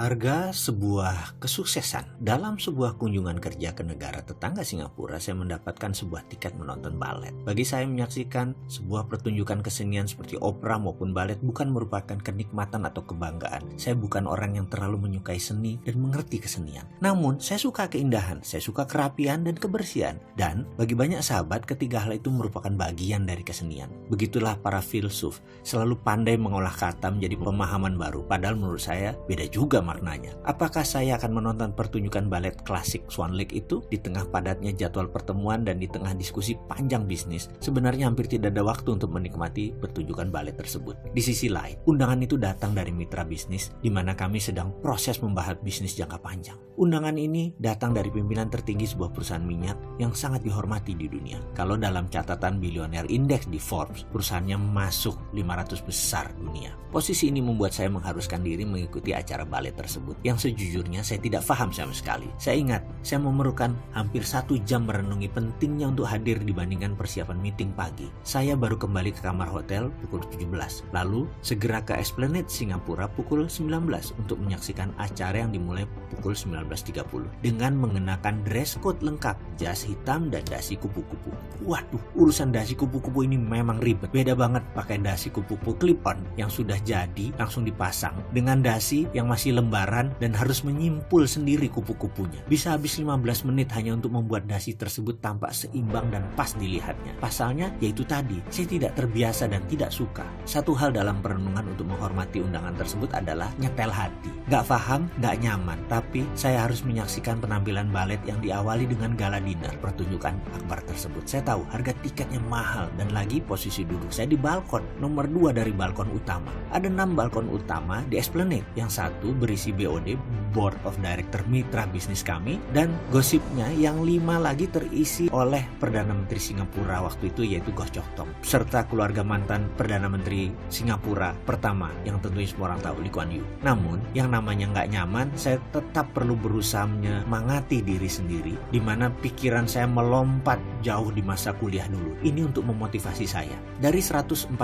Harga sebuah kesuksesan. Dalam sebuah kunjungan kerja ke negara tetangga Singapura, saya mendapatkan sebuah tiket menonton balet. Bagi saya, menyaksikan sebuah pertunjukan kesenian seperti opera maupun balet bukan merupakan kenikmatan atau kebanggaan. Saya bukan orang yang terlalu menyukai seni dan mengerti kesenian. Namun, saya suka keindahan, saya suka kerapian dan kebersihan. Dan bagi banyak sahabat, ketiga hal itu merupakan bagian dari kesenian. Begitulah para filsuf, selalu pandai mengolah kata menjadi pemahaman baru. Padahal menurut saya, beda juga maknanya. Apakah saya akan menonton pertunjukan balet klasik Swan Lake itu di tengah padatnya jadwal pertemuan dan di tengah diskusi panjang bisnis? Sebenarnya hampir tidak ada waktu untuk menikmati pertunjukan balet tersebut. Di sisi lain, undangan itu datang dari mitra bisnis di mana kami sedang proses membahas bisnis jangka panjang. Undangan ini datang dari pimpinan tertinggi sebuah perusahaan minyak yang sangat dihormati di dunia. Kalau dalam catatan Billionaire Index di Forbes, perusahaannya masuk 500 besar dunia. Posisi ini membuat saya mengharuskan diri mengikuti acara balet tersebut yang sejujurnya saya tidak paham sama sekali. Saya ingat, saya memerlukan hampir 1 jam merenungi pentingnya untuk hadir dibandingkan persiapan meeting pagi. Saya baru kembali ke kamar hotel pukul 17, lalu segera ke Esplanade Singapura pukul 19 untuk menyaksikan acara yang dimulai pukul 19.30 dengan mengenakan dress code lengkap, jas hitam dan dasi kupu-kupu. Waduh, urusan dasi kupu-kupu ini memang ribet. Beda banget pakai dasi kupu-kupu clip-on yang sudah jadi langsung dipasang dengan dasi yang masih lembaran dan harus menyimpul sendiri kupu-kupunya. Bisa habis 15 menit hanya untuk membuat dasi tersebut tampak seimbang dan pas dilihatnya. Pasalnya yaitu tadi, saya tidak terbiasa dan tidak suka. Satu hal dalam perenungan untuk menghormati undangan tersebut adalah nyetel hati. Gak paham, gak nyaman, tapi saya harus menyaksikan penampilan balet yang diawali dengan gala dinner pertunjukan akbar tersebut. Saya tahu harga tiketnya mahal dan lagi posisi duduk saya di balkon, nomor 2 dari balkon utama. Ada 6 balkon utama di Esplanade, yang satu berisi BOD, Board of Director mitra bisnis kami, dan gosipnya yang 5 lagi terisi oleh Perdana Menteri Singapura waktu itu yaitu Goh Chok Tong, serta keluarga mantan Perdana Menteri Singapura pertama yang tentunya semua orang tahu, Lee Kuan Yew. Namun yang namanya nggak nyaman, saya tetap perlu berusaha menyemangati diri sendiri, di mana pikiran saya melompat jauh di masa kuliah dulu. Ini untuk memotivasi saya. Dari 144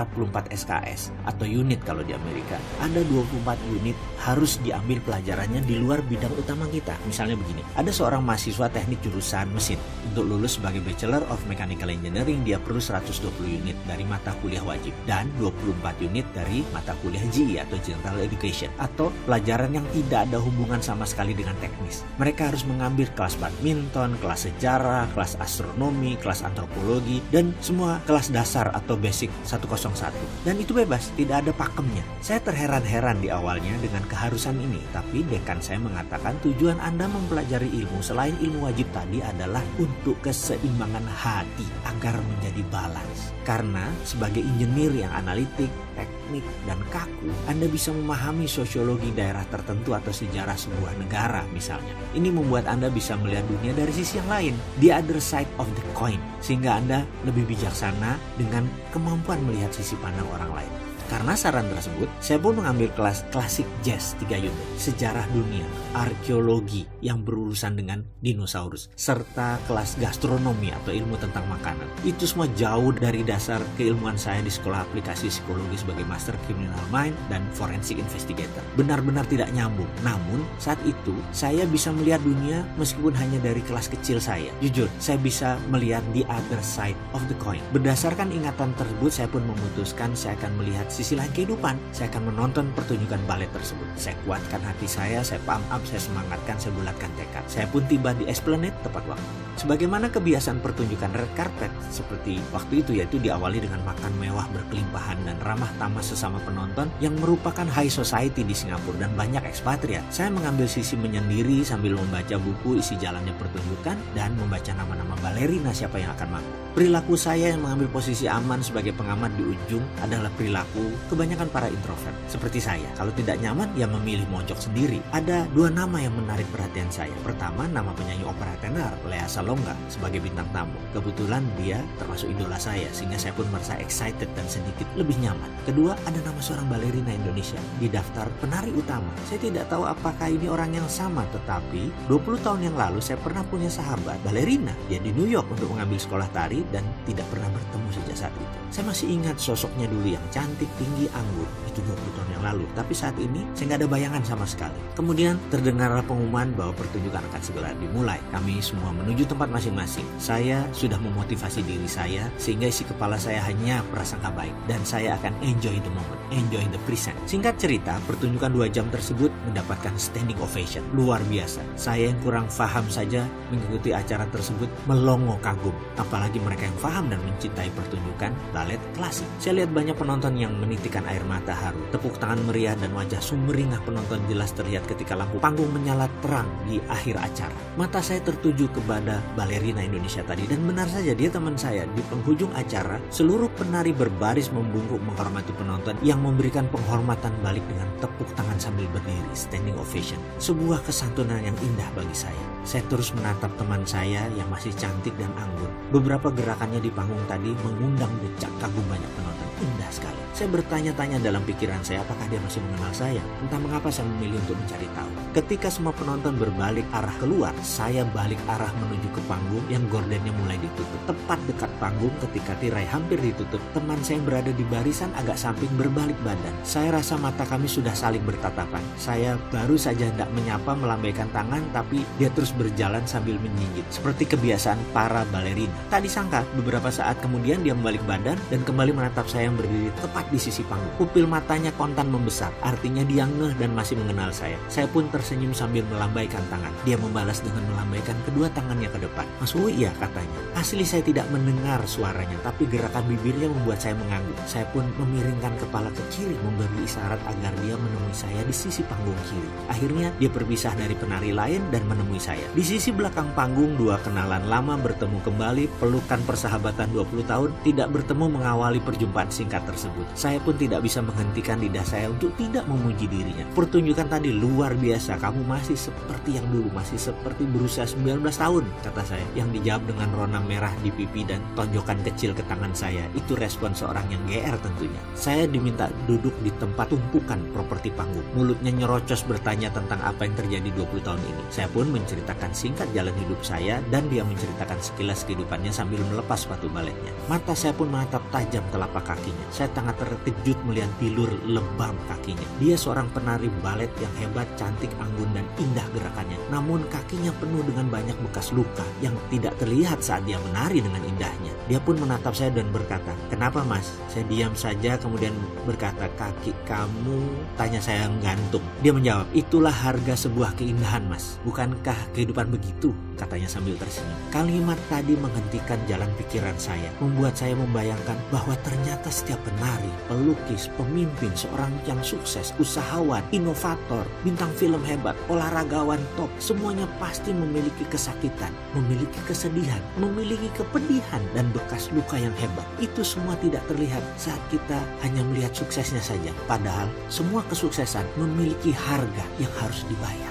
SKS atau unit kalau di Amerika, ada 24 unit harus diambil pelajarannya di luar bidang utama kita. Misalnya begini, ada seorang mahasiswa teknik jurusan mesin. Untuk lulus sebagai Bachelor of Mechanical Engineering, dia perlu 120 unit dari mata kuliah wajib dan 24 unit dari mata kuliah GE atau General Education, atau pelajaran yang tidak ada hubungan sama sekali dengan teknis. Mereka harus mengambil kelas badminton, kelas sejarah, kelas astronomi, kelas antropologi, dan semua kelas dasar atau basic 101. Dan itu bebas, tidak ada pakemnya. Saya terheran-heran di awalnya dengan keharusan ini, tapi dekan saya mengatakan tujuan Anda mempelajari ilmu selain ilmu wajib tadi adalah untuk keseimbangan hati agar menjadi balance. Karena sebagai engineer yang analitik, teknik, dan kaku, Anda bisa memahami sosiologi daerah tertentu atau sejarah sebuah negara misalnya. Ini membuat Anda bisa melihat dunia dari sisi yang lain, the other side of the coin, sehingga Anda lebih bijaksana dengan kemampuan melihat sisi pandang orang lain. Karena saran tersebut, saya pun mengambil kelas klasik jazz 3 unit, sejarah dunia, arkeologi yang berurusan dengan dinosaurus, serta kelas gastronomi atau ilmu tentang makanan. Itu semua jauh dari dasar keilmuan saya di sekolah aplikasi psikologi sebagai Master Criminal Mind dan Forensic Investigator. Benar-benar tidak nyambung. Namun, saat itu saya bisa melihat dunia meskipun hanya dari kelas kecil saya. Jujur, saya bisa melihat the other side of the coin. Berdasarkan ingatan tersebut, saya pun memutuskan saya akan melihat sisi lain kehidupan. Saya akan menonton pertunjukan balet tersebut. Saya kuatkan hati saya pump up, saya semangatkan, saya bulatkan tekad. Saya pun tiba di Esplanade tepat waktu. Sebagaimana kebiasaan pertunjukan red carpet seperti waktu itu, yaitu diawali dengan makan mewah berkelimpahan dan ramah tamah sesama penonton yang merupakan high society di Singapura dan banyak ekspatriat. Saya mengambil sisi menyendiri sambil membaca buku isi jalannya pertunjukan dan membaca nama-nama balerina siapa yang akan mampu. Perilaku saya yang mengambil posisi aman sebagai pengamat di ujung adalah perilaku kebanyakan para introvert seperti saya. Kalau tidak nyaman, ya memilih mojok sendiri. Ada 2 nama yang menarik perhatian saya. Pertama, nama penyanyi opera tenor Lea Salonga sebagai bintang tamu. Kebetulan dia termasuk idola saya, sehingga saya pun merasa excited dan sedikit lebih nyaman. Kedua, ada nama seorang balerina Indonesia di daftar penari utama. Saya tidak tahu apakah ini orang yang sama, tetapi 20 tahun yang lalu saya pernah punya sahabat balerina. Dia di New York untuk mengambil sekolah tari dan tidak pernah bertemu sejak saat itu. Saya masih ingat sosoknya dulu yang cantik, setinggi anggun. Itu 20 tahun yang lalu. Tapi saat ini saya nggak ada bayangan sama sekali. Kemudian terdengarlah pengumuman bahwa pertunjukan akan segera dimulai. Kami semua menuju tempat masing-masing. Saya sudah memotivasi diri saya sehingga isi kepala saya hanya prasangka baik. Dan saya akan enjoy the moment, enjoy the present. Singkat cerita, pertunjukan 2 jam tersebut mendapatkan standing ovation. Luar biasa. Saya yang kurang paham saja mengikuti acara tersebut melongo kagum. Apalagi mereka yang paham dan mencintai pertunjukan balet klasik. Saya lihat banyak penonton yang menitikan air mata haru. Tepuk tangan meriah dan wajah sumringah penonton jelas terlihat ketika lampu panggung menyala terang di akhir acara. Mata saya tertuju kepada balerina Indonesia tadi dan benar saja dia teman saya. Di penghujung acara, seluruh penari berbaris membungkuk menghormati penonton yang memberikan penghormatan balik dengan tepuk tangan sambil berdiri, standing ovation. Sebuah kesantunan yang indah bagi saya. Saya terus menatap teman saya yang masih cantik dan anggun. Beberapa gerakannya di panggung tadi mengundang decak kagum banyak penonton. Indah sekali. Saya bertanya-tanya dalam pikiran saya apakah dia masih mengenal saya. Entah mengapa saya memilih untuk mencari tahu. Ketika semua penonton berbalik arah keluar, saya balik arah menuju ke panggung yang gordennya mulai ditutup. Tepat dekat panggung ketika tirai hampir ditutup, teman saya yang berada di barisan agak samping berbalik badan. Saya rasa mata kami sudah saling bertatapan. Saya baru saja hendak menyapa melambaikan tangan, tapi dia terus berjalan sambil menyinggit seperti kebiasaan para balerina. Tak disangka beberapa saat kemudian dia membalik badan dan kembali menatap saya yang berdiri tepat di sisi panggung. Pupil matanya kontan membesar, artinya dia ngeh dan masih mengenal saya. Saya pun tersenyum sambil melambaikan tangan. Dia membalas dengan melambaikan kedua tangannya ke depan. "Mas Uwi ya?" katanya. Asli saya tidak mendengar suaranya, tapi gerakan bibirnya membuat saya mengangguk. Saya pun memiringkan kepala ke kiri memberi isyarat agar dia menemui saya di sisi panggung kiri. Akhirnya dia berpisah dari penari lain dan menemui saya. Di sisi belakang panggung, 2 kenalan lama bertemu kembali, pelukan persahabatan 20 tahun, tidak bertemu mengawali perjumpaan singkat tersebut. Saya pun tidak bisa menghentikan lidah saya untuk tidak memuji dirinya. Pertunjukan tadi luar biasa, kamu masih seperti yang dulu, masih seperti berusia 19 tahun, kata saya. Yang dijawab dengan rona merah di pipi dan tonjokan kecil ke tangan saya. Itu respon seorang yang GR tentunya. Saya diminta duduk di tempat tumpukan properti panggung. Mulutnya nyerocos bertanya tentang apa yang terjadi 20 tahun ini. Saya pun menceritakan singkat jalan hidup saya dan dia menceritakan sekilas kehidupannya sambil melepas sepatu baletnya. Mata saya pun menatap tajam telapak kakinya. Saya sangat terkejut melihat bilur lebam kakinya. Dia seorang penari balet yang hebat, cantik, anggun, dan indah gerakannya. Namun kakinya penuh dengan banyak bekas luka yang tidak terlihat saat dia menari dengan indahnya. Dia pun menatap saya dan berkata, "Kenapa Mas?" Saya diam saja kemudian berkata, "Kaki kamu?" Tanya saya gantung. Dia menjawab, "Itulah harga sebuah keindahan Mas. Bukankah kehidupan begitu?" katanya sambil tersenyum. Kalimat tadi menghentikan jalan pikiran saya, membuat saya membayangkan bahwa ternyata setiap penari, pelukis, pemimpin, seorang yang sukses, usahawan, inovator, bintang film hebat, olahragawan top, semuanya pasti memiliki kesakitan, memiliki kesedihan, memiliki kepedihan, dan bekas luka yang hebat. Itu semua tidak terlihat saat kita hanya melihat suksesnya saja. Padahal semua kesuksesan memiliki harga yang harus dibayar.